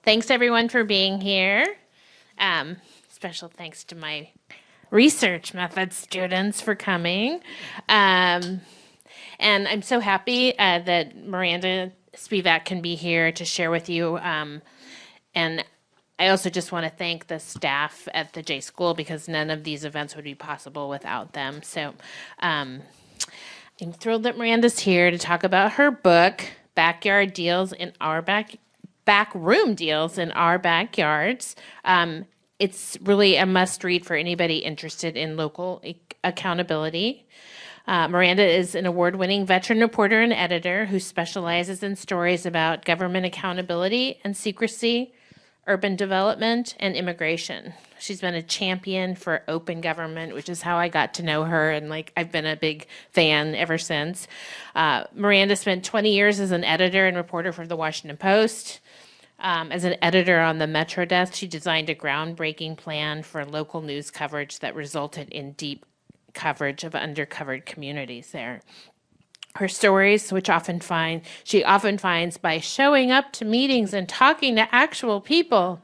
Thanks everyone for being here. Special thanks to my research method students for coming. And I'm so happy that Miranda Spivack can be here to share with you. And I also just want to thank the staff at the J School because none of these events would be possible without them. So I'm thrilled that Miranda's here to talk about her book, Backroom Deals in Our Backyards. It's really a must read for anybody interested in local accountability. Miranda is an award-winning veteran reporter and editor who specializes in stories about government accountability and secrecy, urban development, and immigration. She's been a champion for open government, which is how I got to know her, and I've been a big fan ever since. Miranda spent 20 years as an editor and reporter for the Washington Post. As an editor on the Metro desk, she designed a groundbreaking plan for local news coverage that resulted in deep coverage of undercovered communities there. Her stories, which she often finds by showing up to meetings and talking to actual people,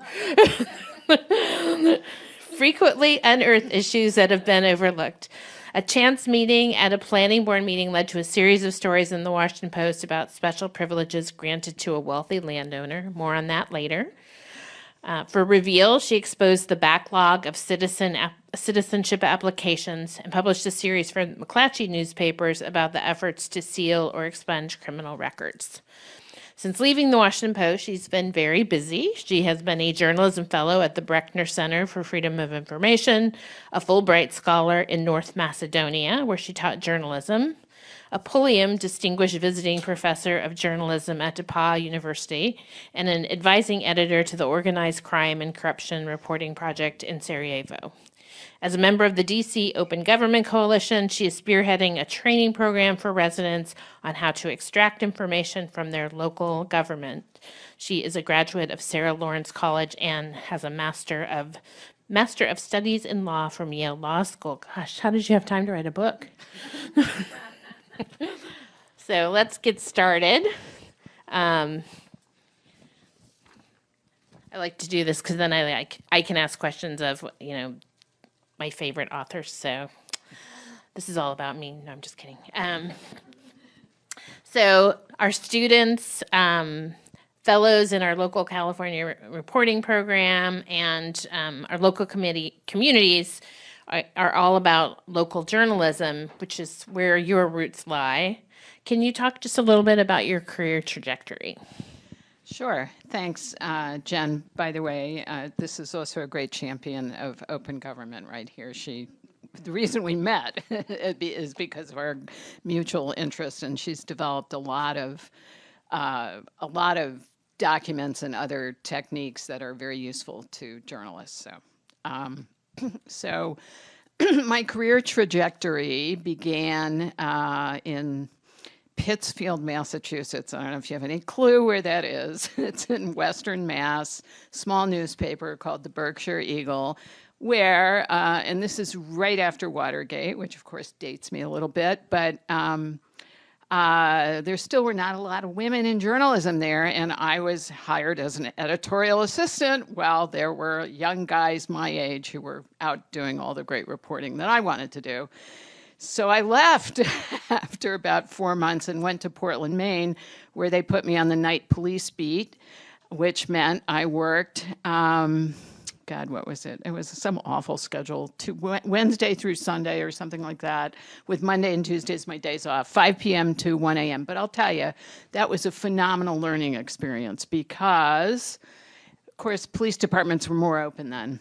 frequently unearth issues that have been overlooked. A chance meeting at a planning board meeting led to a series of stories in the Washington Post about special privileges granted to a wealthy landowner. More on that later. For Reveal, she exposed the backlog of citizenship applications and published a series for McClatchy newspapers about the efforts to seal or expunge criminal records. Since leaving the Washington Post, she's been very busy. She has been a journalism fellow at the Brechner Center for Freedom of Information, a Fulbright scholar in North Macedonia, where she taught journalism, a Pulliam Distinguished Visiting Professor of Journalism at DePauw University, and an advising editor to the Organized Crime and Corruption Reporting Project in Sarajevo. As a member of the DC Open Government Coalition, she is spearheading a training program for residents on how to extract information from their local government. She is a graduate of Sarah Lawrence College and has a Master of Studies in Law from Yale Law School. Gosh, how did you have time to write a book? So let's get started. I like to do this because then I can ask questions of, my favorite authors, so this is all about me. No, I'm just kidding. So our students, fellows in our local California reporting program and our local communities are all about local journalism, which is where your roots lie. Can you talk just a little bit about your career trajectory? Sure. Thanks, Jen. By the way, this is also a great champion of open government right here. The reason we met is because of our mutual interest, and she's developed a lot of documents and other techniques that are very useful to journalists. So my career trajectory began in Pittsfield, Massachusetts. I don't know if you have any clue where that is. It's in Western Mass, small newspaper called the Berkshire Eagle, where, and this is right after Watergate, which of course dates me a little bit, but there still were not a lot of women in journalism there, and I was hired as an editorial assistant while there were young guys my age who were out doing all the great reporting that I wanted to do. So I left after about 4 months and went to Portland, Maine, where they put me on the night police beat, which meant I worked, what was it? It was some awful schedule, Wednesday through Sunday or something like that, with Monday and Tuesdays my days off, 5 p.m. to 1 a.m. But I'll tell you, that was a phenomenal learning experience because, of course, police departments were more open then.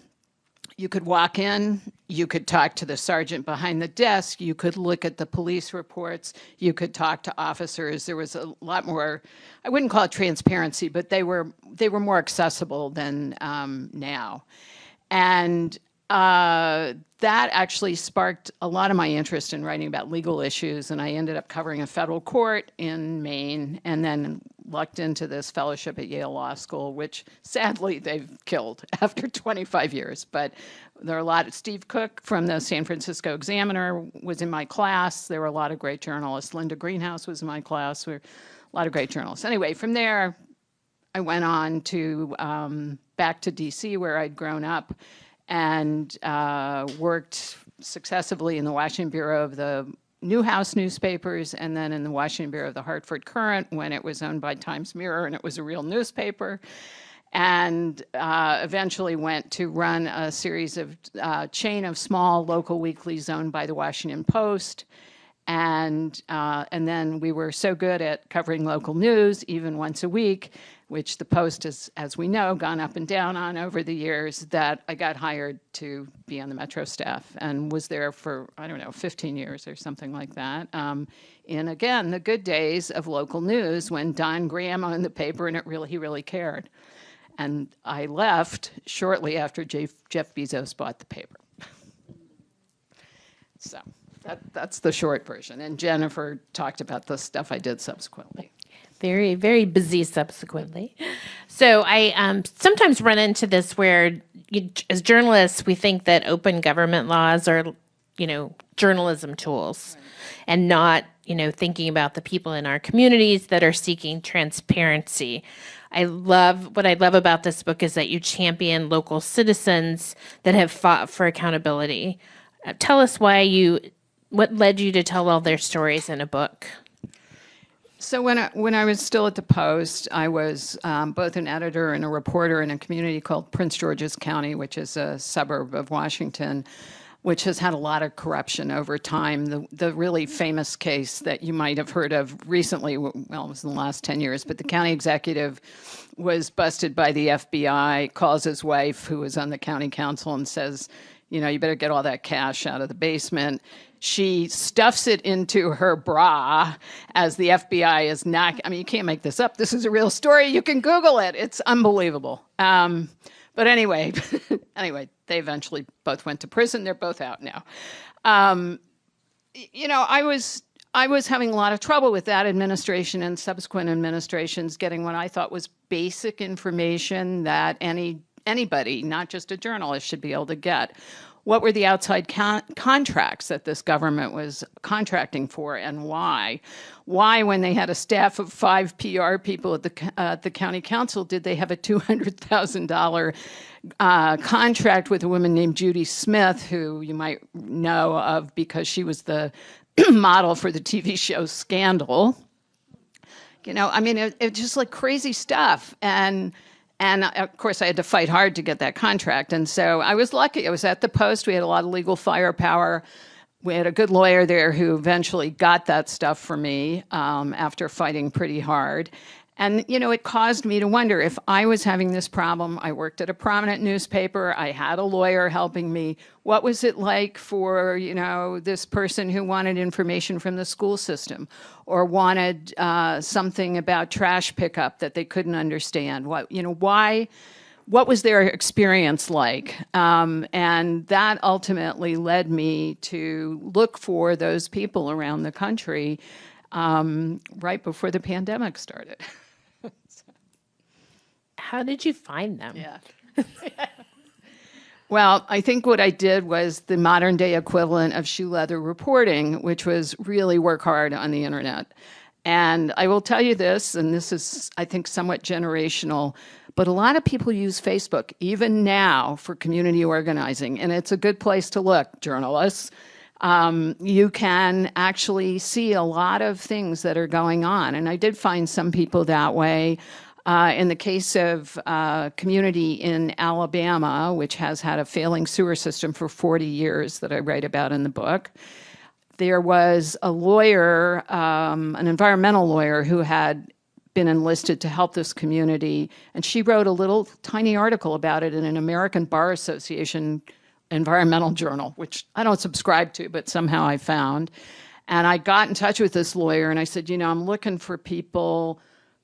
You could walk in, you could talk to the sergeant behind the desk, you could look at the police reports, you could talk to officers. There was a lot more, I wouldn't call it transparency, but they were more accessible than now. And that actually sparked a lot of my interest in writing about legal issues, and I ended up covering a federal court in Maine and then lucked into this fellowship at Yale Law School, which sadly they've killed after 25 years. But there are a lot of, Steve Cook from the San Francisco Examiner was in my class. There were a lot of great journalists. Linda Greenhouse was in my class. There were a lot of great journalists. Anyway, from there, I went on to back to DC, where I'd grown up, and worked successively in the Washington Bureau of the Newhouse newspapers, and then in the Washington Bureau of the Hartford Courant when it was owned by Times Mirror and it was a real newspaper, and eventually went to run a series of chain of small local weeklies owned by the Washington Post. And then we were so good at covering local news, even once a week, which the Post has, as we know, gone up and down on over the years, that I got hired to be on the Metro staff and was there for, 15 years or something like that. In, again, the good days of local news when Don Graham owned the paper and he really cared. And I left shortly after Jeff Bezos bought the paper. So that's the short version. And Jennifer talked about the stuff I did subsequently. Very, very busy subsequently. So I sometimes run into this where, as journalists, we think that open government laws are, journalism tools, and not, thinking about the people in our communities that are seeking transparency. What I love about this book is that you champion local citizens that have fought for accountability. Tell us what led you to tell all their stories in a book? So when I was still at the Post, I was both an editor and a reporter in a community called Prince George's County, which is a suburb of Washington, which has had a lot of corruption over time. The really famous case that you might have heard of recently, well, it was in the last 10 years, but the county executive was busted by the FBI, calls his wife, who was on the county council, and says, you better get all that cash out of the basement. She stuffs it into her bra as the FBI is not, you can't make this up. This is a real story. You can Google it. It's unbelievable. But anyway, they eventually both went to prison. They're both out now. I was having a lot of trouble with that administration and subsequent administrations getting what I thought was basic information that anybody, not just a journalist, should be able to get. What were the outside contracts that this government was contracting for, and why? Why, when they had a staff of 5 PR people at the county council, did they have a $200,000 contract with a woman named Judy Smith, who you might know of because she was the model for the TV show Scandal? It's just like crazy stuff. And of course, I had to fight hard to get that contract. And so I was lucky. I was at the Post. We had a lot of legal firepower. We had a good lawyer there who eventually got that stuff for me after fighting pretty hard. And, it caused me to wonder if I was having this problem. I worked at a prominent newspaper. I had a lawyer helping me. What was it like for, this person who wanted information from the school system or wanted something about trash pickup that they couldn't understand? What was their experience like? And that ultimately led me to look for those people around the country right before the pandemic started. How did you find them? Yeah. Well, I think what I did was the modern day equivalent of shoe leather reporting, which was really work hard on the internet. And I will tell you this, and this is, I think, somewhat generational, but a lot of people use Facebook, even now, for community organizing. And it's a good place to look, journalists. You can actually see a lot of things that are going on. And I did find some people that way. In the case of a community in Alabama, which has had a failing sewer system for 40 years that I write about in the book, there was a lawyer, an environmental lawyer, who had been enlisted to help this community, and she wrote a little tiny article about it in an American Bar Association environmental journal, which I don't subscribe to, but somehow I found. And I got in touch with this lawyer, and I said, I'm looking for people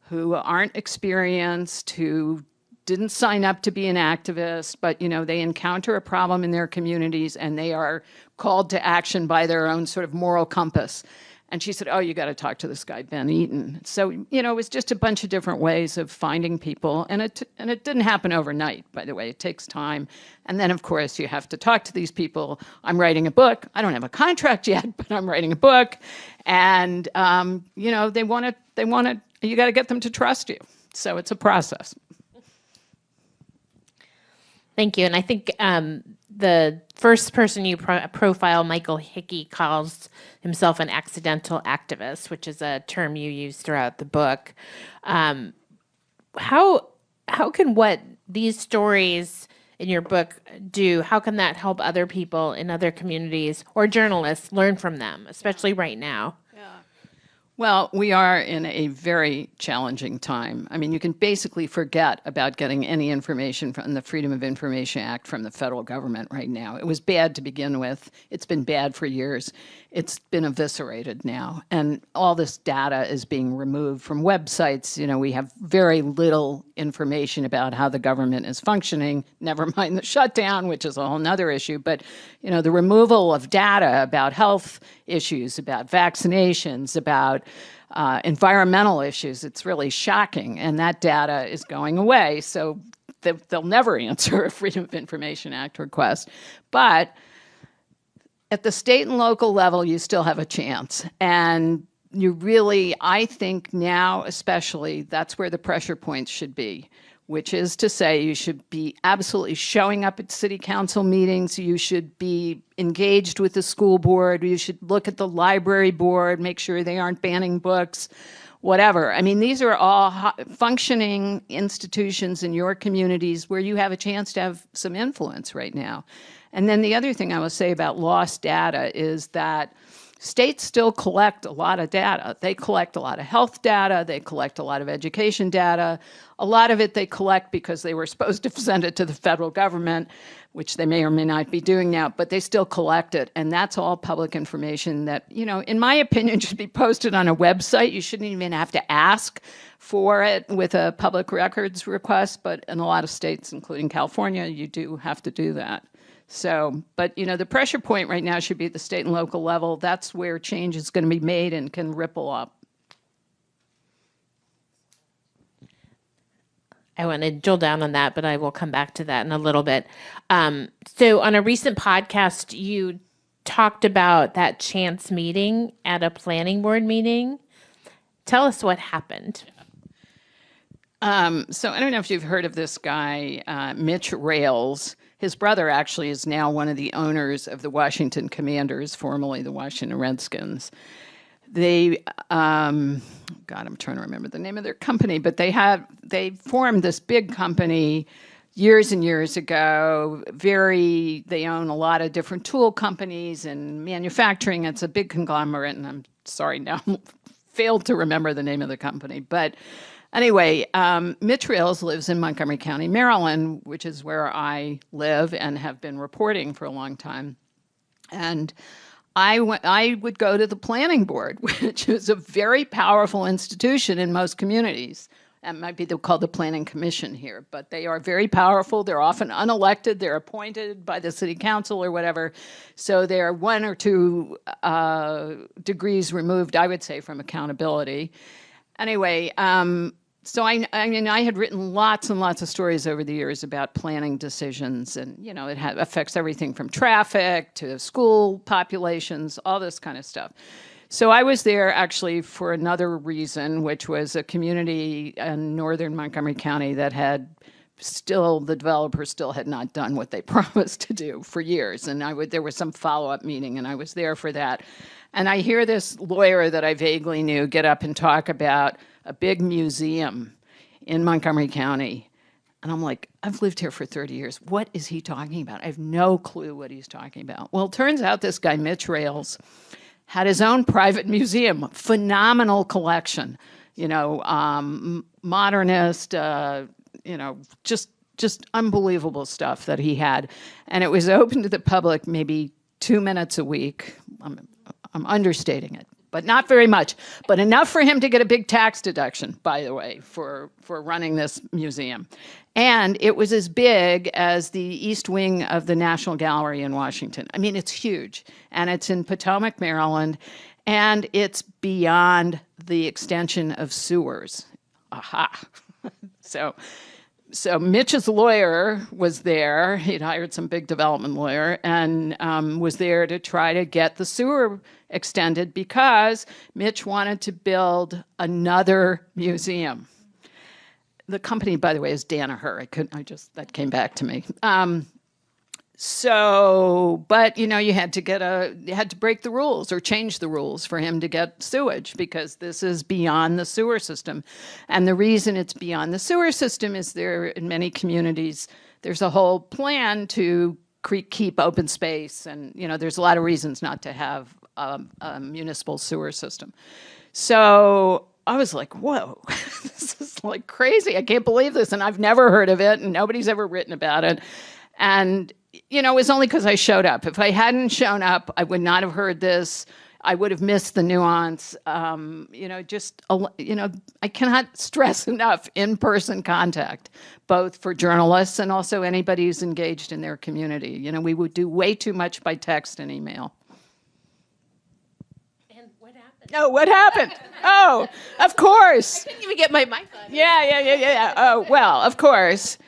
who aren't experienced, who didn't sign up to be an activist, but they encounter a problem in their communities and they are called to action by their own sort of moral compass. And she said, you got to talk to this guy, Ben Eaton. So, it was just a bunch of different ways of finding people. And it didn't happen overnight, by the way. It takes time. And then, of course, you have to talk to these people. I'm writing a book. I don't have a contract yet, but I'm writing a book. And, they want to, you got to get them to trust you. So it's a process. Thank you. And I think the first person you profile, Michael Hickey, calls himself an accidental activist, which is a term you use throughout the book. How can what these stories in your book do, how can that help other people in other communities or journalists learn from them, especially right now? Well, we are in a very challenging time. I mean, you can basically forget about getting any information from the Freedom of Information Act from the federal government right now. It was bad to begin with. It's been bad for years. It's been eviscerated now. And all this data is being removed from websites. You know, we have very little information about how the government is functioning, never mind the shutdown, which is a whole nother issue. But, you know, the removal of data about health issues, about vaccinations, about environmental issues, it's really shocking. And that data is going away. So they'll never answer a Freedom of Information Act request. But at the state and local level, you still have a chance. And you really, I think now especially, that's where the pressure points should be, which is to say you should be absolutely showing up at city council meetings. You should be engaged with the school board. You should look at the library board, make sure they aren't banning books, whatever. I mean, these are all functioning institutions in your communities where you have a chance to have some influence right now. And then the other thing I will say about lost data is that states still collect a lot of data. They collect a lot of health data. They collect a lot of education data. A lot of it they collect because they were supposed to send it to the federal government, which they may or may not be doing now, but they still collect it. And that's all public information that, you know, in my opinion, should be posted on a website. You shouldn't even have to ask for it with a public records request. But in a lot of states, including California, you do have to do that. So, but, you know, the pressure point right now should be at the state and local level. That's where change is going to be made and can ripple up. I want to drill down on that, but I will come back to that in a little bit. So on a recent podcast, you talked about that chance meeting at a planning board meeting. Tell us what happened. So I don't know if you've heard of this guy, Mitch Rales. His brother actually is now one of the owners of the Washington Commanders, formerly the Washington Redskins. They, God, I'm trying to remember the name of their company, but they formed this big company years and years ago. They own a lot of different tool companies and manufacturing. It's a big conglomerate, and I'm sorry now, failed to remember the name of the company, but anyway, Mitch Rales lives in Montgomery County, Maryland, which is where I live and have been reporting for a long time. And I would go to the planning board, which is a very powerful institution in most communities. That might be called the planning commission here, but they are very powerful. They're often unelected. They're appointed by the city council or whatever. So they're 1 or 2 degrees removed, I would say, from accountability. Anyway, so I mean, I had written lots and lots of stories over the years about planning decisions, and, you know, it affects everything from traffic to school populations, all this kind of stuff. So I was there actually for another reason, which was a community in northern Montgomery County that the developers still had not done what they promised to do for years. And there was some follow-up meeting, and I was there for that. And I hear this lawyer that I vaguely knew get up and talk about a big museum in Montgomery County. And I'm like, I've lived here for 30 years. What is he talking about? I have no clue what he's talking about. Well, it turns out this guy, Mitch Rales, had his own private museum, phenomenal collection, you know, modernist, you know, just unbelievable stuff that he had. And it was open to the public maybe 2 minutes a week. I'm understating it, but not very much, but enough for him to get a big tax deduction, by the way, for running this museum. And it was as big as the East Wing of the National Gallery in Washington. I mean, it's huge, and it's in Potomac, Maryland, and it's beyond the extension of sewers. Aha. So Mitch's lawyer was there. He'd hired some big development lawyer and was there to try to get the sewer extended because Mitch wanted to build another museum. the company, by the way, is Danaher. That came back to me. But you had to break the rules or change the rules for him to get sewage, because this is beyond the sewer system. And the reason it's beyond the sewer system is in many communities, there's a whole plan to keep open space. And, there's a lot of reasons not to have a municipal sewer system. So I was like, whoa, this is like crazy. I can't believe this. And I've never heard of it, and nobody's ever written about it. And, it was only because I showed up. If I hadn't shown up, I would not have heard this. I would have missed the nuance. I cannot stress enough in-person contact, both for journalists and also anybody who's engaged in their community. We would do way too much by text and email. Oh, what happened? Oh, of course. I couldn't even get my mic on. Yeah. Oh, well, of course.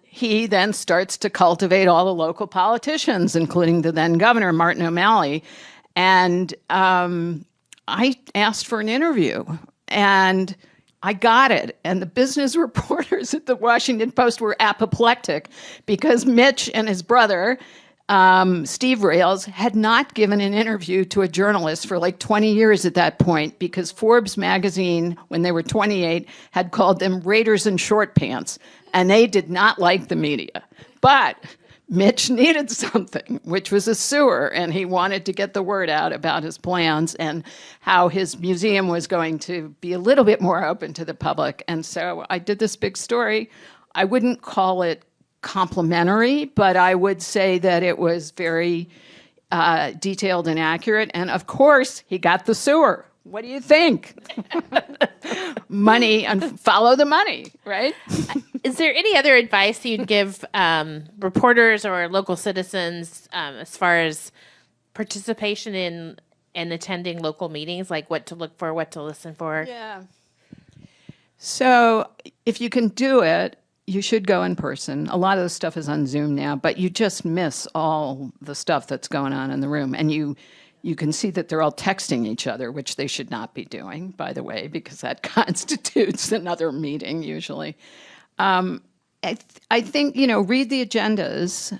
He then starts to cultivate all the local politicians, including the then governor, Martin O'Malley. And I asked for an interview, and I got it. And the business reporters at the Washington Post were apoplectic because Mitch and his brother, Steve Rails, had not given an interview to a journalist for like 20 years at that point, because Forbes magazine, when they were 28, had called them Raiders in short pants, and they did not like the media. But Mitch needed something, which was a sewer, and he wanted to get the word out about his plans and how his museum was going to be a little bit more open to the public. And so I did this big story. I wouldn't call it complimentary, but I would say that it was very detailed and accurate. And of course, he got the sewer. What do you think? Money, and follow the money, right? Is there any other advice you'd give reporters or local citizens as far as participation in and attending local meetings, like what to look for, what to listen for? Yeah. So if you can do it, you should go in person. A lot of the stuff is on Zoom now, but you just miss all the stuff that's going on in the room. And you can see that they're all texting each other, which they should not be doing, by the way, because that constitutes another meeting usually. I think, read the agendas,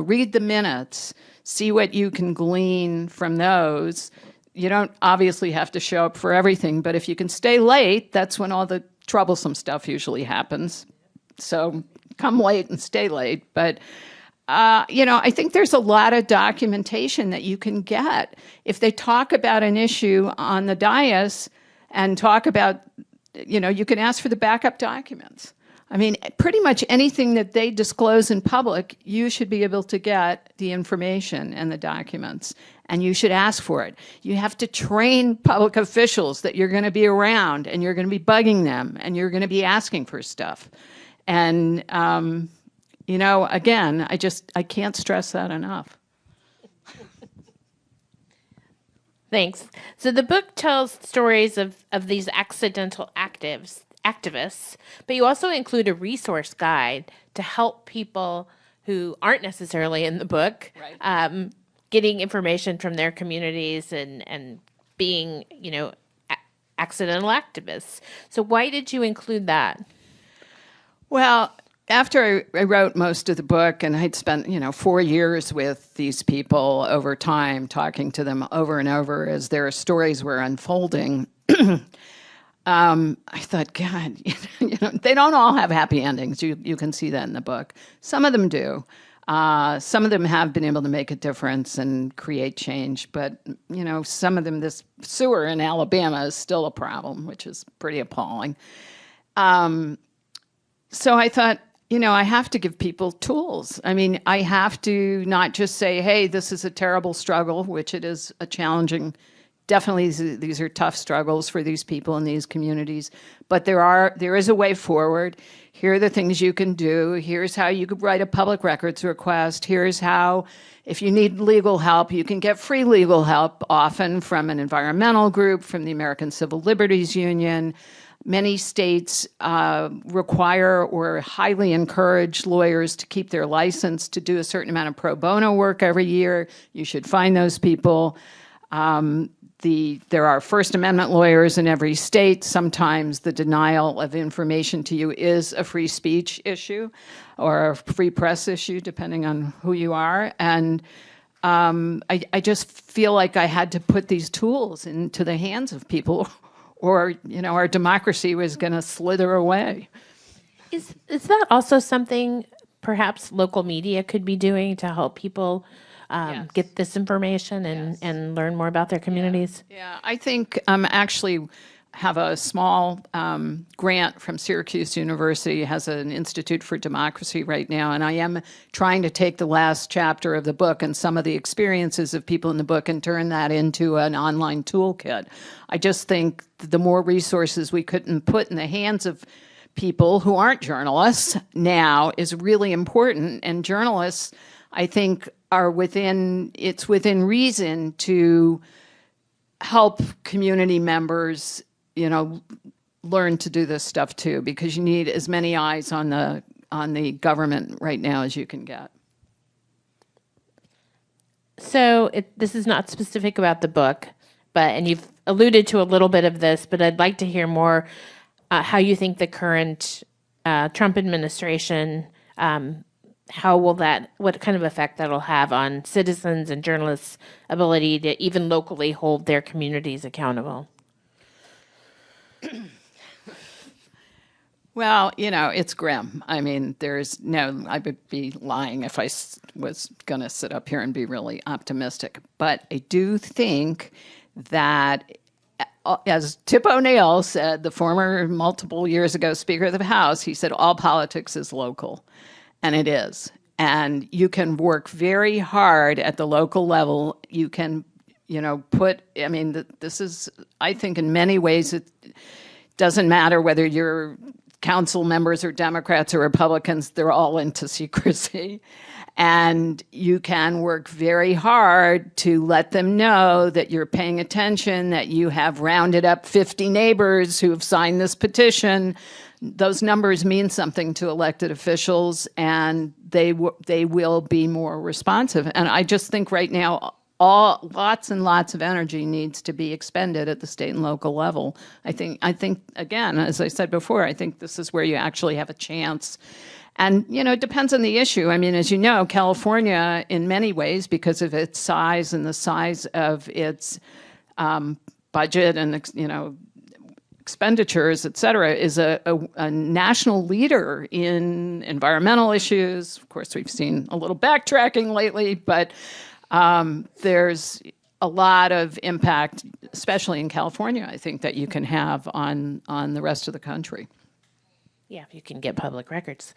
read the minutes, see what you can glean from those. You don't obviously have to show up for everything, but if you can stay late, that's when all the troublesome stuff usually happens. So come late and stay late. But, I think there's a lot of documentation that you can get. If they talk about an issue on the dais and talk about, you can ask for the backup documents. I mean, pretty much anything that they disclose in public, you should be able to get the information and the documents, and you should ask for it. You have to train public officials that you're going to be around, and you're going to be bugging them, and you're going to be asking for stuff. And, again, I can't stress that enough. Thanks. So the book tells stories of these accidental activists, but you also include a resource guide to help people who aren't necessarily in the book, right. Getting information from their communities and being, accidental activists. So why did you include that? Well, after I wrote most of the book, and I'd spent, 4 years with these people over time, talking to them over and over as their stories were unfolding, I thought, God, they don't all have happy endings. You can see that in the book. Some of them do. Some of them have been able to make a difference and create change. But, some of them, this sewer in Alabama is still a problem, which is pretty appalling. So I thought, I have to give people tools. I mean, I have to not just say, hey, this is a terrible struggle, which it is a challenging, definitely these are tough struggles for these people in these communities, but there is a way forward. Here are the things you can do. Here's how you could write a public records request. Here's how, if you need legal help, you can get free legal help, often from an environmental group, from the American Civil Liberties Union. Many states require or highly encourage lawyers to keep their license to do a certain amount of pro bono work every year. You should find those people. there are First Amendment lawyers in every state. Sometimes the denial of information to you is a free speech issue or a free press issue, depending on who you are. And I just feel like I had to put these tools into the hands of people, or our democracy was going to slither away. Is that also something perhaps local media could be doing to help people get this information and learn more about their communities? Yeah, I think actually have a small grant from Syracuse University, has an Institute for Democracy right now, and I am trying to take the last chapter of the book and some of the experiences of people in the book and turn that into an online toolkit. I just think the more resources we couldn't put in the hands of people who aren't journalists now is really important, and journalists, I think, it's within reason to help community members learn to do this stuff too, because you need as many eyes on the government right now as you can get. So this is not specific about the book, and you've alluded to a little bit of this, but I'd like to hear more how you think the current Trump administration, what kind of effect that'll have on citizens and journalists' ability to even locally hold their communities accountable. Well, it's grim. I mean, I would be lying if I was going to sit up here and be really optimistic. But I do think that, as Tip O'Neill said, the former multiple years ago Speaker of the House, he said, all politics is local. And it is. And you can work very hard at the local level. You can, this is, I think in many ways, it doesn't matter whether your council members are Democrats or Republicans, they're all into secrecy. And you can work very hard to let them know that you're paying attention, that you have rounded up 50 neighbors who have signed this petition. Those numbers mean something to elected officials, and they will be more responsive. And I just think right now, lots and lots of energy needs to be expended at the state and local level. I think again, as I said before, I think this is where you actually have a chance. And, it depends on the issue. I mean, as you know, California, in many ways, because of its size and the size of its budget and, expenditures, et cetera, is a national leader in environmental issues. Of course, we've seen a little backtracking lately, but there's a lot of impact, especially in California, I think, that you can have on the rest of the country. Yeah, if you can get public records.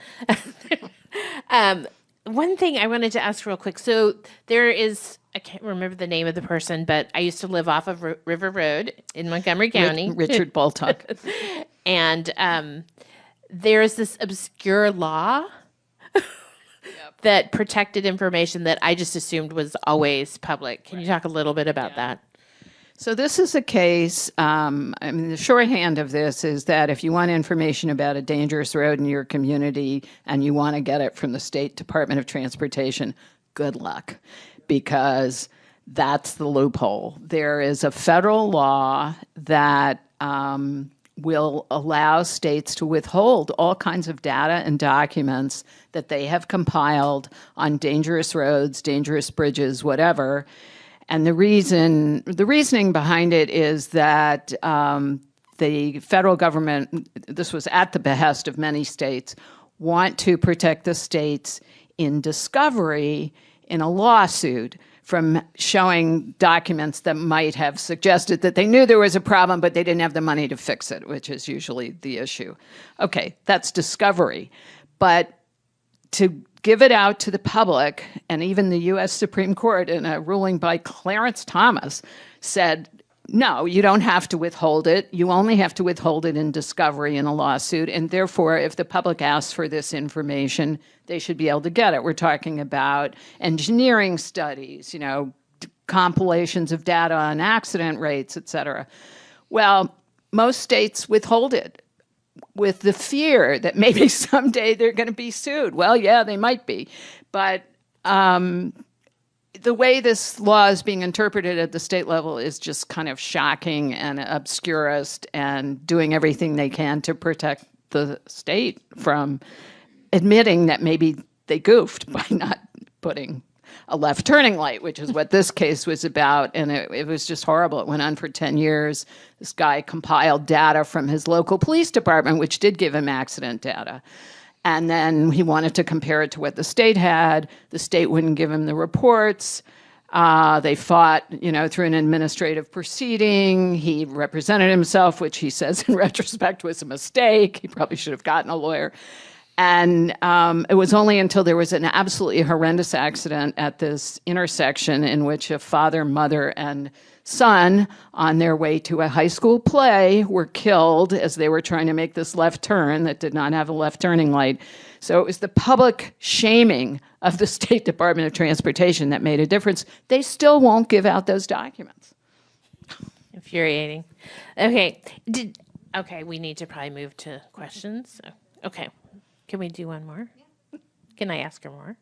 One thing I wanted to ask real quick. So there is, I can't remember the name of the person, but I used to live off of River Road in Montgomery County. Richard Baltuck. And there's this obscure law that protected information that I just assumed was always public. Can you talk a little bit about that? So this is a case, the shorthand of this is that if you want information about a dangerous road in your community and you want to get it from the State Department of Transportation, good luck, because that's the loophole. There is a federal law that will allow states to withhold all kinds of data and documents that they have compiled on dangerous roads, dangerous bridges, whatever. And the reasoning behind it is that the federal government, this was at the behest of many states, want to protect the states in discovery in a lawsuit from showing documents that might have suggested that they knew there was a problem, but they didn't have the money to fix it, which is usually the issue. Okay, that's discovery. But to give it out to the public, and even the U.S. Supreme Court, in a ruling by Clarence Thomas, said, no, you don't have to withhold it. You only have to withhold it in discovery in a lawsuit. And therefore, if the public asks for this information, they should be able to get it. We're talking about engineering studies, compilations of data on accident rates, et cetera. Well, most states withhold it with the fear that maybe someday they're going to be sued. Well, yeah, they might be. But the way this law is being interpreted at the state level is just kind of shocking and obscurist and doing everything they can to protect the state from admitting that maybe they goofed by not putting a left turning light, which is what this case was about. And it was just horrible. It went on for 10 years. This guy compiled data from his local police department, which did give him accident data. And then he wanted to compare it to what the state had. The state wouldn't give him the reports. They fought, through an administrative proceeding. He represented himself, which he says in retrospect was a mistake. He probably should have gotten a lawyer. And it was only until there was an absolutely horrendous accident at this intersection in which a father, mother, and son on their way to a high school play were killed as they were trying to make this left turn that did not have a left turning light. So it was the public shaming of the State Department of Transportation that made a difference. They still won't give out those documents. Infuriating. Okay. We need to probably move to questions. Okay. Can we do one more? Can I ask her more?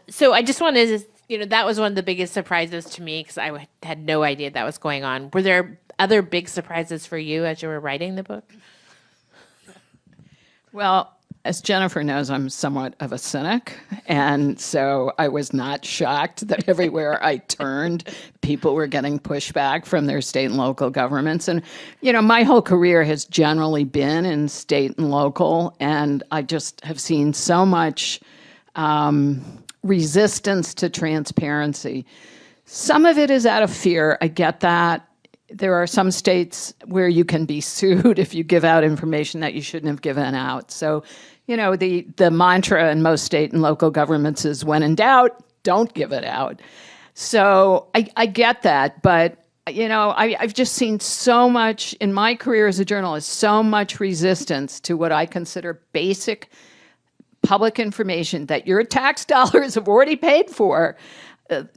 So I just wanted to, that was one of the biggest surprises to me because I had no idea that was going on. Were there other big surprises for you as you were writing the book? Well, as Jennifer knows, I'm somewhat of a cynic, and so I was not shocked that everywhere I turned, people were getting pushback from their state and local governments. And, my whole career has generally been in state and local, and I just have seen so much resistance to transparency. Some of it is out of fear. I get that. There are some states where you can be sued if you give out information that you shouldn't have given out. So, the mantra in most state and local governments is when in doubt, don't give it out. So I get that. But, I've just seen so much in my career as a journalist, so much resistance to what I consider basic public information that your tax dollars have already paid for. I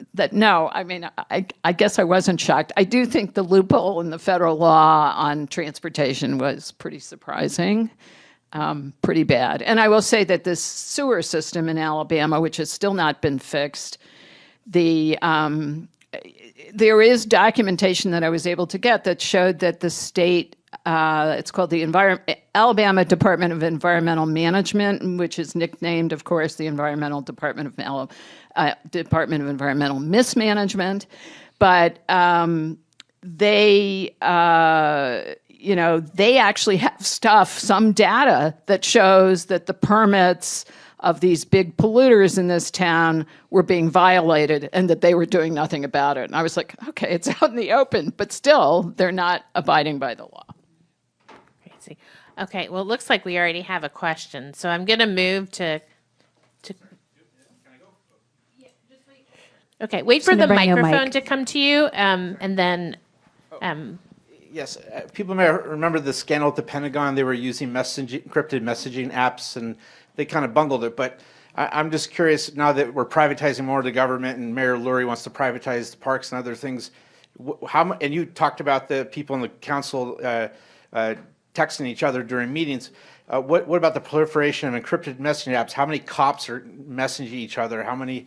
guess I wasn't shocked. I do think the loophole in the federal law on transportation was pretty surprising, pretty bad. And I will say that this sewer system in Alabama, which has still not been fixed, there is documentation that I was able to get that showed that the state, it's called the Alabama Department of Environmental Management, which is nicknamed, of course, the Environmental Department of Environmental Mismanagement, but they actually have some data that shows that the permits of these big polluters in this town were being violated and that they were doing nothing about it. And I was like, okay, it's out in the open, but still, they're not abiding by the law. Crazy. Okay, well, it looks like we already have a question, so I'm going to move to. Okay, wait for the microphone to come to you, and then. Yes, people may remember the scandal at the Pentagon. They were using encrypted messaging apps, and they kind of bungled it. But I'm just curious, now that we're privatizing more of the government, and Mayor Lurie wants to privatize the parks and other things, and you talked about the people in the council texting each other during meetings. What about the proliferation of encrypted messaging apps? How many cops are messaging each other? How many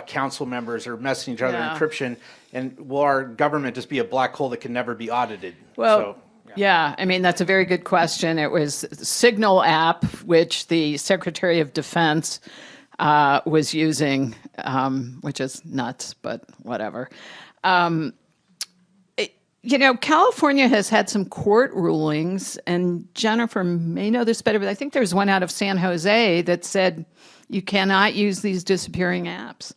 council members are messaging each other in encryption? And will our government just be a black hole that can never be audited? Well, yeah, that's a very good question. It was the Signal app, which the Secretary of Defense was using, which is nuts, but whatever. California has had some court rulings, and Jennifer may know this better, but I think there's one out of San Jose that said you cannot use these disappearing apps.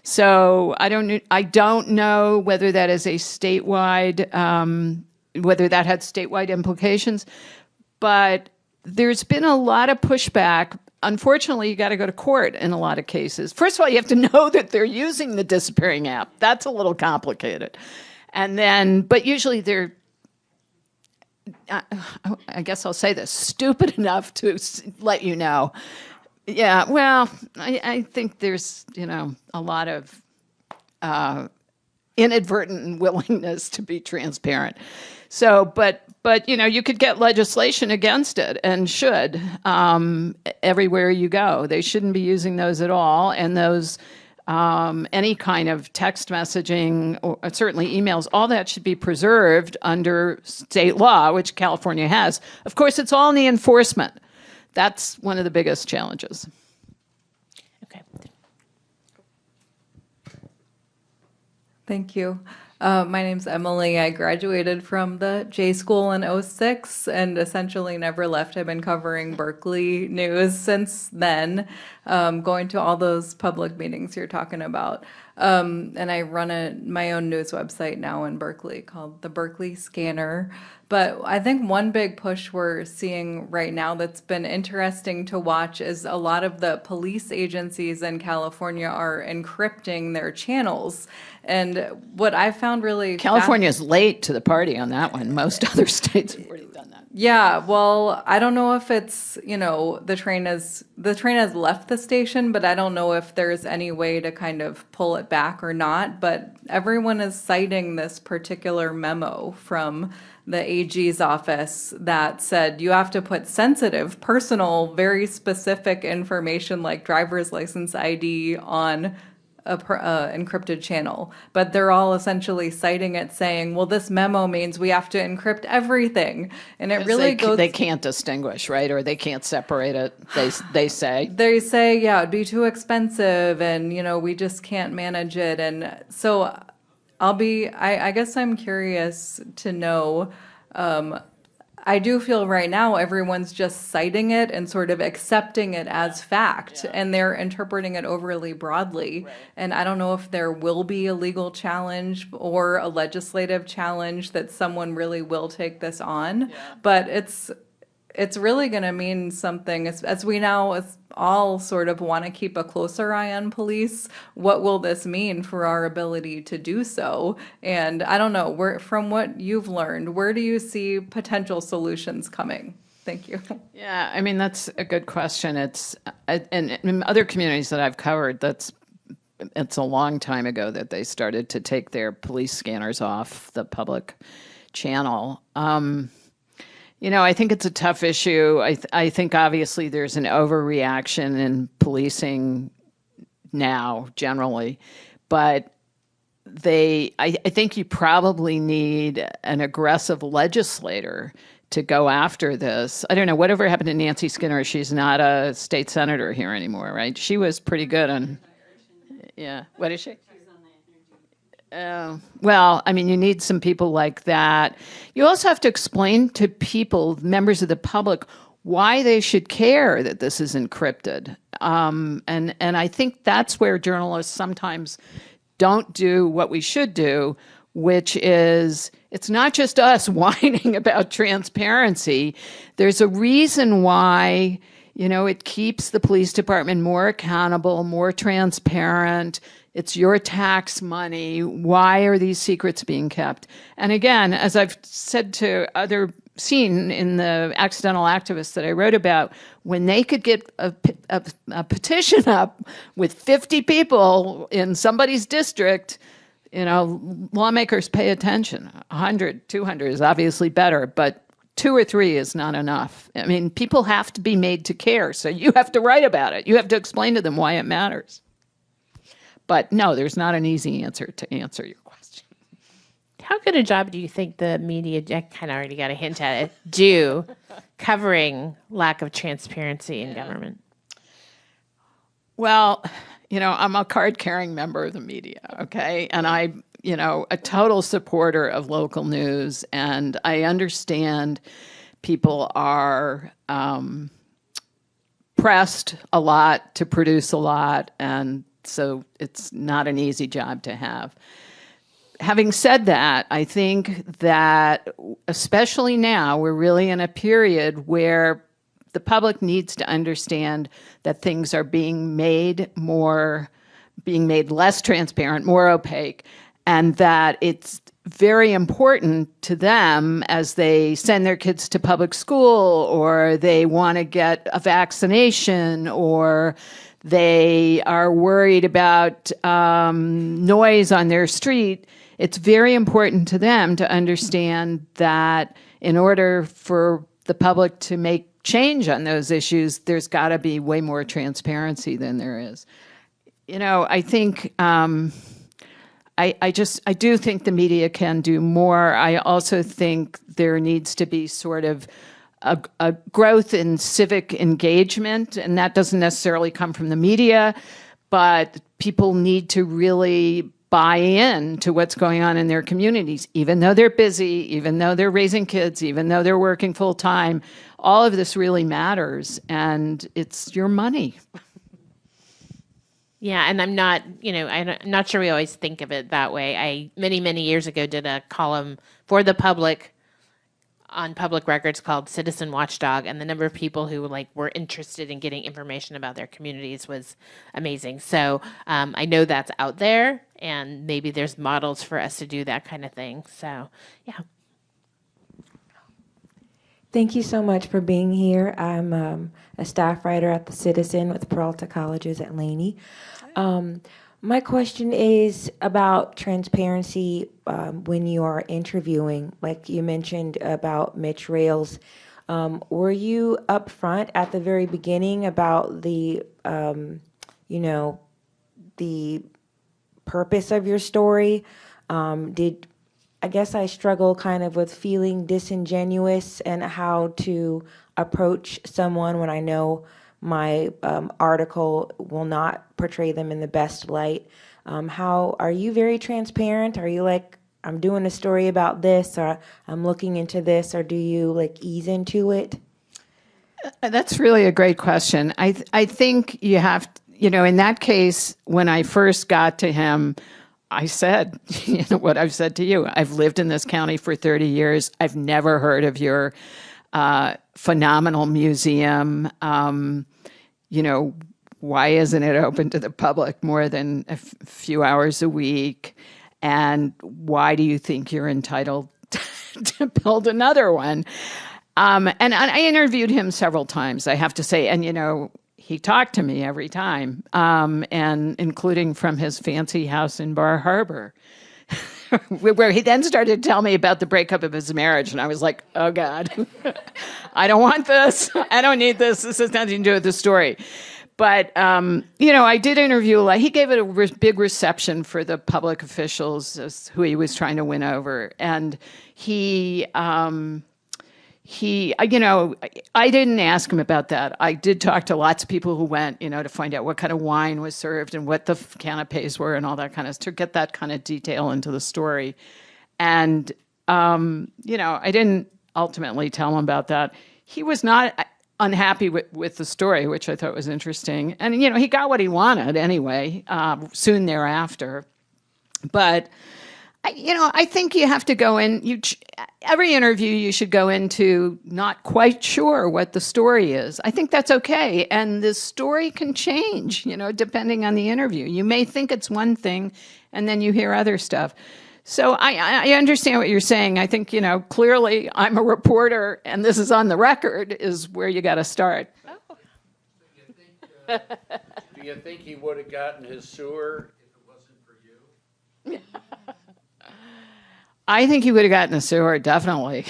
So I don't know whether that is a statewide, whether that had statewide implications, but there's been a lot of pushback. Unfortunately, you got to go to court in a lot of cases. First of all, you have to know that they're using the disappearing app. That's a little complicated. And then, but usually they're, I guess I'll say this, stupid enough to let you know. Yeah, well, I think there's, a lot of inadvertent willingness to be transparent. So, but you could get legislation against it, and should, everywhere you go. They shouldn't be using those at all, and those any kind of text messaging, or certainly emails, all that should be preserved under state law, which California has. Of course, it's all in the enforcement. That's one of the biggest challenges. Okay. Thank you. My name's Emily. I graduated from the J School in '06 and essentially never left. I've been covering Berkeley news since then, going to all those public meetings you're talking about. And I run my own news website now in Berkeley called the Berkeley Scanner. But I think one big push we're seeing right now that's been interesting to watch is a lot of the police agencies in California are encrypting their channels. And what I found really California's late to the party on that one. Most other states have already done that. Yeah, well, I don't know if it's, the train has left the station, but I don't know if there's any way to kind of pull it back or not. But everyone is citing this particular memo from the AG's office that said you have to put sensitive, personal, very specific information like driver's license ID on a encrypted channel. But they're all essentially citing it, saying, well, this memo means we have to encrypt everything. And it really goes... They can't distinguish, right? Or they can't separate it, they say. They say, yeah, it'd be too expensive and, we just can't manage it. And so I guess I'm curious to know, I do feel right now everyone's just citing it and sort of accepting it as fact, and they're interpreting it overly broadly. Right. And I don't know if there will be a legal challenge or a legislative challenge that someone really will take this on, but it's really going to mean something as we now all sort of want to keep a closer eye on police. What will this mean for our ability to do so? And I don't know, from what you've learned, where do you see potential solutions coming? Thank you. Yeah, I mean, that's a good question. It's and in other communities that I've covered, it's a long time ago that they started to take their police scanners off the public channel. I think it's a tough issue. I think obviously there's an overreaction in policing now generally, but I think you probably need an aggressive legislator to go after this. I don't know, whatever happened to Nancy Skinner? She's not a state senator here anymore, right? She was pretty good on, yeah. What is she? Well, I mean, you need some people like that. You also have to explain to people, members of the public, why they should care that this is encrypted. And I think that's where journalists sometimes don't do what we should do, which is, it's not just us whining about transparency. There's a reason why, it keeps the police department more accountable, more transparent. It's your tax money. Why are these secrets being kept? And again, as I've said to seen in the accidental activists that I wrote about, when they could get a petition up with 50 people in somebody's district, lawmakers pay attention. 100, 200 is obviously better, but 2 or 3 is not enough. I mean, people have to be made to care, so you have to write about it. You have to explain to them why it matters. But no, there's not an easy answer to answer your question. How good a job do you think the media, I kind of already got a hint at it, do covering lack of transparency in government? Well, I'm a card-carrying member of the media, okay? And I'm, a total supporter of local news, and I understand people are pressed a lot to produce a lot, and so it's not an easy job to have. Having said that, I think that especially now, we're really in a period where the public needs to understand that things are being made less transparent, more opaque, and that it's very important to them as they send their kids to public school, or they want to get a vaccination, or they are worried about noise on their street. it's very important to them to understand that in order for the public to make change on those issues, there's got to be way more transparency than there is. I think I do think the media can do more. I also think there needs to be sort of a growth in civic engagement, and that doesn't necessarily come from the media, but people need to really buy in to what's going on in their communities, even though they're busy, even though they're raising kids, even though they're working full time. All of this really matters, and it's your money. Yeah, and I'm not sure we always think of it that way. I many years ago did a column for the public on public records called Citizen Watchdog, and the number of people who were interested in getting information about their communities was amazing. So I know that's out there, and maybe there's models for us to do that kind of thing. So yeah. Thank you so much for being here. I'm a staff writer at the Citizen with Peralta Colleges at Laney. My question is about transparency when you are interviewing. Like you mentioned about Mitch Rails, were you upfront at the very beginning about the purpose of your story? I guess I struggle kind of with feeling disingenuous and how to approach someone when I know my article will not portray them in the best light. How are you very transparent? Are you like, I'm doing a story about this, or I'm looking into this, or do you ease into it? That's really a great question. I think you have, in that case, when I first got to him, I said, what I've said to you. I've lived in this county for 30 years. I've never heard of your phenomenal museum. Why isn't it open to the public more than a few hours a week? And why do you think you're entitled to build another one? And I interviewed him several times, I have to say. And, he talked to me every time, and including from his fancy house in Bar Harbor, where he then started to tell me about the breakup of his marriage. And I was like, oh, God, I don't want this. I don't need this. This has nothing to do with the story. But, I did interview a lot. He gave it a big reception for the public officials who he was trying to win over. And I didn't ask him about that. I did talk to lots of people who went, to find out what kind of wine was served and what the canapes were and all that kind of, to get that kind of detail into the story. And, I didn't ultimately tell him about that. He was not unhappy with the story, which I thought was interesting. And, he got what he wanted anyway, soon thereafter. But I think you have to go in, every interview you should go into not quite sure what the story is. I think that's okay. And the story can change, depending on the interview. You may think it's one thing, and then you hear other stuff. So I understand what you're saying. I think, clearly I'm a reporter, and this is on the record, is where you got to start. Oh. Do you think he would have gotten his sewer if it wasn't for you? I think he would have gotten a sewer, definitely.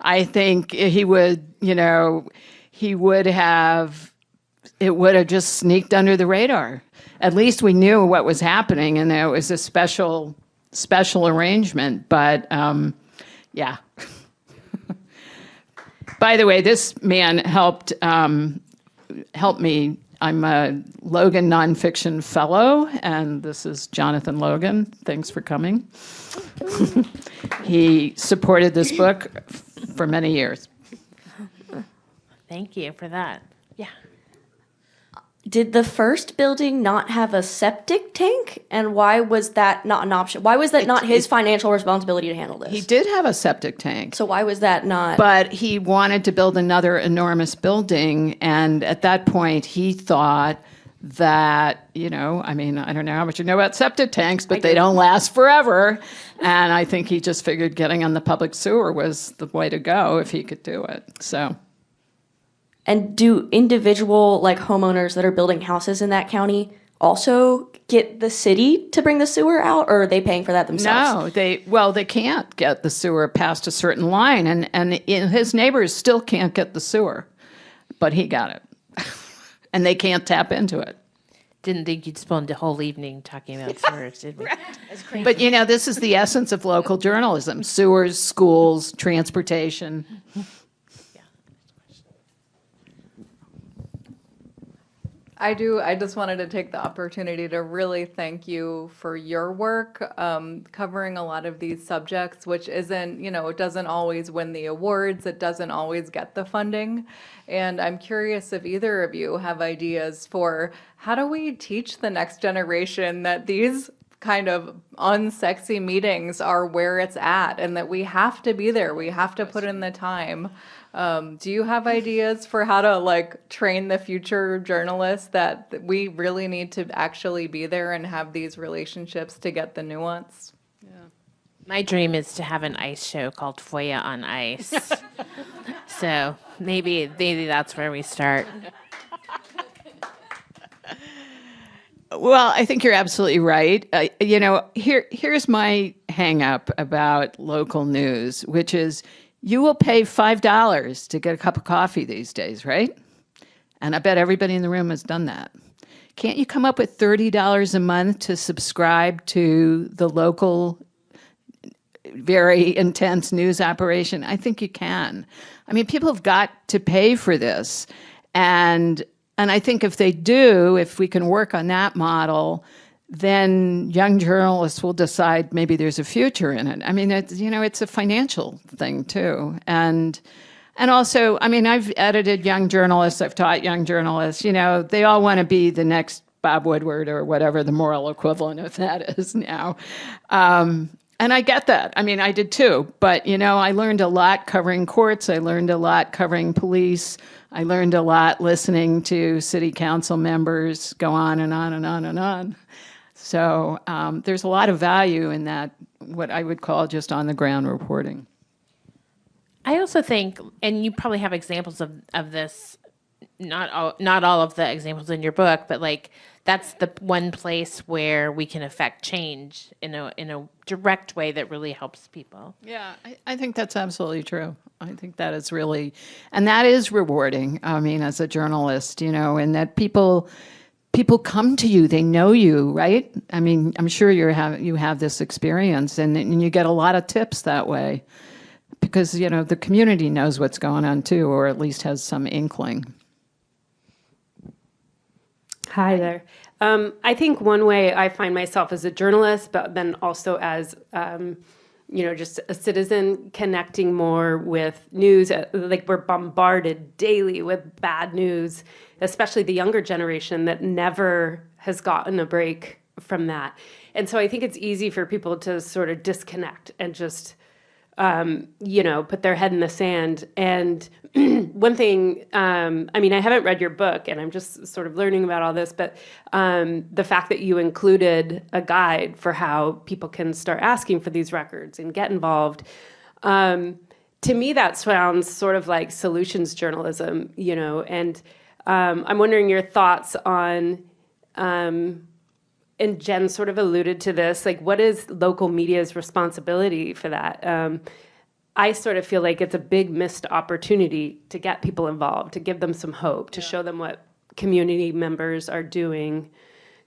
I think he would, it would have just sneaked under the radar. At least we knew what was happening, and it was a special arrangement. But, yeah. By the way, this man helped me. I'm a Logan Nonfiction Fellow, and this is Jonathan Logan. Thanks for coming. He supported this book for many years. Thank you for that. Yeah. Did the first building not have a septic tank? And why was that not an option? Why was that not his financial responsibility to handle this? He did have a septic tank. So why was that not? But he wanted to build another enormous building, and at that point he thought that, I don't know how much you know about septic tanks, but they don't last forever. And I think he just figured getting on the public sewer was the way to go if he could do it. So. And do individual homeowners that are building houses in that county, also get the city to bring the sewer out, or are they paying for that themselves? No, they can't get the sewer past a certain line, and his neighbors still can't get the sewer, but he got it, and they can't tap into it. Didn't think you'd spend the whole evening talking about sewers, did we? But this is the essence of local journalism: sewers, schools, transportation. I just wanted to take the opportunity to really thank you for your work covering a lot of these subjects, which isn't, it doesn't always win the awards. It doesn't always get the funding. And I'm curious if either of you have ideas for how do we teach the next generation that these kind of unsexy meetings are where it's at and that we have to be there. We have to put in the time. Do you have ideas for how to train the future journalists that we really need to actually be there and have these relationships to get the nuance? My dream is to have an ice show called Foya on Ice. So maybe that's where we start. Well, I think you're absolutely right. Here's my hang up about local news, which is you will pay $5 to get a cup of coffee these days, right? And I bet everybody in the room has done that. Can't you come up with $30 a month to subscribe to the local, very intense news operation? I think you can. I mean, people have got to pay for this. And I think if they do, if we can work on that model, then young journalists will decide maybe there's a future in it. I mean, it's a financial thing too. And also, I mean, I've edited young journalists, I've taught young journalists, they all want to be the next Bob Woodward or whatever the moral equivalent of that is now. And I get that. I mean, I did too. But, I learned a lot covering courts. I learned a lot covering police. I learned a lot listening to city council members go on and on and on and on. So there's a lot of value in that, what I would call just on-the-ground reporting. I also think, and you probably have examples of this, not all of the examples in your book, but that's the one place where we can affect change in a direct way that really helps people. Yeah, I think that's absolutely true. I think that is really, and that is rewarding. I mean, as a journalist, and that people come to you, they know you, right? I mean, I'm sure you have this experience, and you get a lot of tips that way because, the community knows what's going on too, or at least has some inkling. Hi there. I think one way I find myself as a journalist, but then also as, just a citizen connecting more with news, we're bombarded daily with bad news, especially the younger generation that never has gotten a break from that. And so I think it's easy for people to sort of disconnect and just, put their head in the sand. And one thing, I haven't read your book and I'm just sort of learning about all this, but the fact that you included a guide for how people can start asking for these records and get involved, to me that sounds sort of like solutions journalism, and I'm wondering your thoughts on, and Jen sort of alluded to this, what is local media's responsibility for that? I sort of feel like it's a big missed opportunity to get people involved, to give them some hope, to show them what community members are doing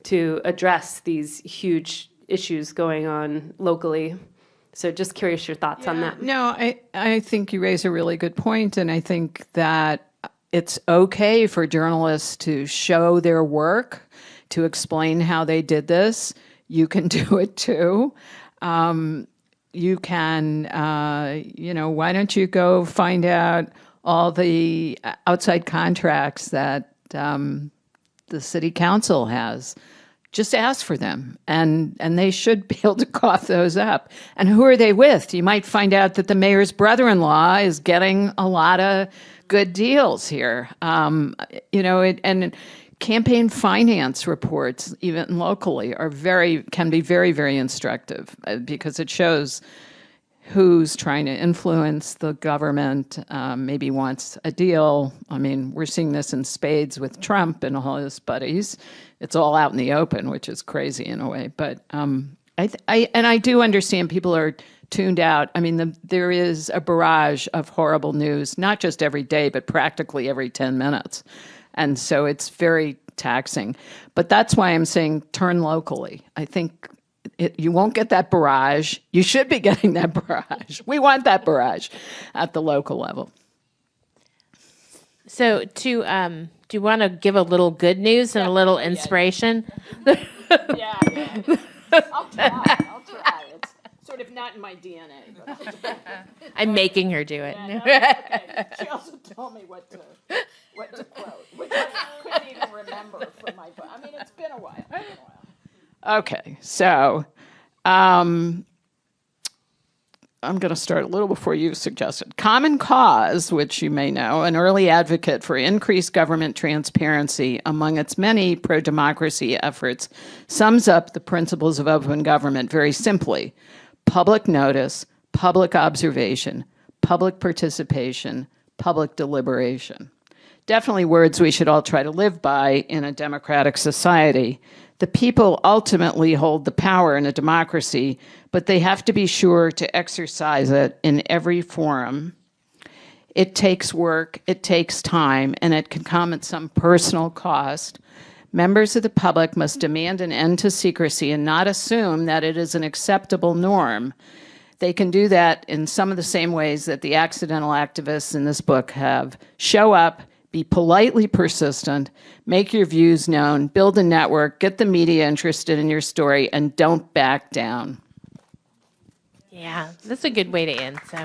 to address these huge issues going on locally. So just curious your thoughts on that. No, I think you raise a really good point, and I think that it's okay for journalists to show their work, to explain how they did this. You can do it too. You can, why don't you go find out all the outside contracts that the city council has? Just ask for them, and they should be able to cough those up. And who are they with? You might find out that the mayor's brother-in-law is getting a lot of good deals here. And campaign finance reports, even locally, can be very, very instructive because it shows who's trying to influence the government, maybe wants a deal. I mean, we're seeing this in spades with Trump and all his buddies. It's all out in the open, which is crazy in a way. But I do understand people are tuned out. I mean, there is a barrage of horrible news, not just every day, but practically every 10 minutes. And so it's very taxing. But that's why I'm saying turn locally. I think you won't get that barrage. You should be getting that barrage. We want that barrage at the local level. So do you want to give a little good news and a little inspiration? Yeah. I'll try. It's sort of not in my DNA. But I'm making her do it. okay. She also told me what to quote, which I couldn't even remember from my book. I mean, it's been a while. Okay, so I'm going to start a little before you suggested. Common Cause, which you may know, an early advocate for increased government transparency among its many pro-democracy efforts, sums up the principles of open government very simply. Public notice, public observation, public participation, public deliberation. Definitely words we should all try to live by in a democratic society. The people ultimately hold the power in a democracy, but they have to be sure to exercise it in every forum. It takes work, it takes time, and it can come at some personal cost. Members of the public must demand an end to secrecy and not assume that it is an acceptable norm. They can do that in some of the same ways that the accidental activists in this book have. Show up, be politely persistent, make your views known, build a network, get the media interested in your story, and don't back down. Yeah, that's a good way to end. So.